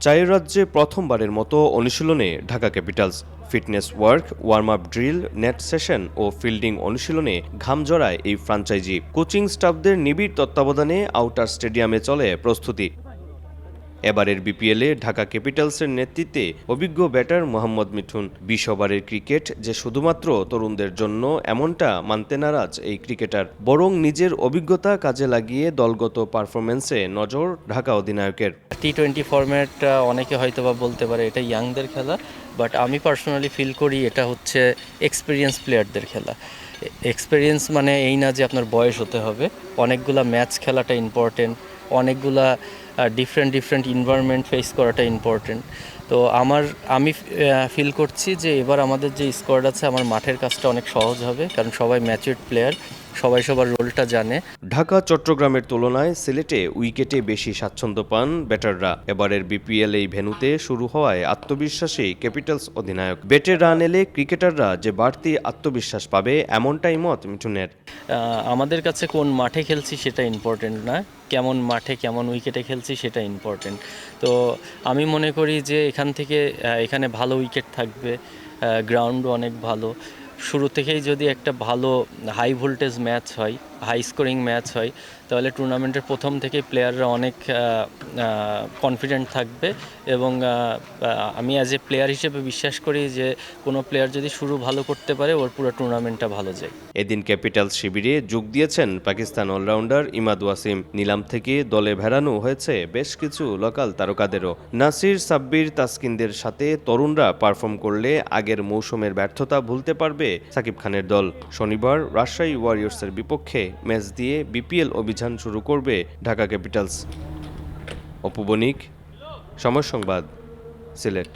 চায়ের রাজ্যে প্রথমবারের মতো অনুশীলনে Dhaka capitals. Fitness work, warm up drill, net session ও ফিল্ডিং অনুশীলনে ঘাম জড়ায় এই ফ্র্যাঞ্চাইজি। কোচিং স্টাফদের নিবিড় তত্ত্বাবধানে আউটার স্টেডিয়ামে চলে প্রস্তুতি। এবারের বিপিএলে ঢাকা ক্যাপিটালসের নেতৃত্বে অভিজ্ঞ ব্যাটার মোহাম্মদ মিঠুন। ২০ ওভারের ক্রিকেট যে শুধুমাত্র তরুণদের জন্য এমনটা মানতে নারাজ এই ক্রিকেটার, বরং নিজের অভিজ্ঞতা কাজে লাগিয়ে দলগত পারফরম্যান্সে নজর ঢাকা অধিনায়কের। টি-20 ফরম্যাট অনেকে হয়তোবা বলতে পারে এটা ইয়াংদের খেলা, বাট আমি পার্সোনালি ফিল করি এটা হচ্ছে এক্সপিরিয়েন্স প্লেয়ারদের খেলা। এক্সপিরিয়েন্স মানে এই না যে আপনার বয়স হতে হবে, অনেকগুলা ম্যাচ খেলাটা ইম্পর্টেন্ট, অনেকগুলা ডিফারেন্ট এনভায়রনমেন্ট ফেস করাটা ইম্পর্টেন্ট। তো আমি ফিল করছি যে এবার আমাদের যে স্কোয়াড আছে, আমার মাঠের কাজটা অনেক সহজ হবে, কারণ সবাই ম্যাচুরড প্লেয়ার, সবাই সবার রোলটা জানে। ঢাকা চট্টগ্রামের তুলনায় সিলেটে উইকেটে বেশি স্বাচ্ছন্দ্য পান ব্যাটাররা। এবারের বিপিএল এই ভেন্যুতে শুরু হওয়ায় আত্মবিশ্বাসী ক্যাপিটালস অধিনায়ক। ব্যাটে রান এলে ক্রিকেটাররা যে বাড়তি আত্মবিশ্বাস পাবে, এমনটাই মত মিঠুনের। আমাদের কাছে কোন মাঠে খেলছি সেটা ইম্পর্টেন্ট না, কেমন মাঠে কেমন উইকেটে খেলছি সেটা ইম্পর্টেন্ট। তো আমি মনে করি যে এখানে ভালো উইকেট থাকবে, গ্রাউন্ডও অনেক ভালো। শুরু থেকেই যদি একটা ভালো হাই ভোল্টেজ ম্যাচ হয়, হাই স্কোরিং ম্যাচ হয়, তাহলে টুর্নামেন্টের প্রথম থেকেই প্লেয়াররা অনেক কনফিডেন্ট থাকবে। এবং আমি অ্যাজ এ প্লেয়ার হিসেবে বিশ্বাস করি যে কোনো প্লেয়ার যদি শুরু ভালো করতে পারে, ওর পুরো টুর্নামেন্টটা ভালো যায়। এদিন ক্যাপিটালস শিবিরে যোগ দিয়েছেন পাকিস্তান অলরাউন্ডার ইমাদ ওয়াসিম। নিলাম থেকে দলে ভেড়ানো হয়েছে বেশ কিছু লোকাল তারকাদেরও। নাসির, সাব্বির, তাসকিনদের সাথে তরুণরা পারফর্ম করলে আগের মৌসুমের ব্যর্থতা ভুলতে পারবে সাকিব খানের দল। শনিবার রাজশাহী ওয়ারিয়র্সের বিপক্ষে ম্যাচ দিয়ে বিপিএল অভিযান শুরু করবে ঢাকা ক্যাপিটালস। অপু বণিক, সময় সংবাদ, সিলেট।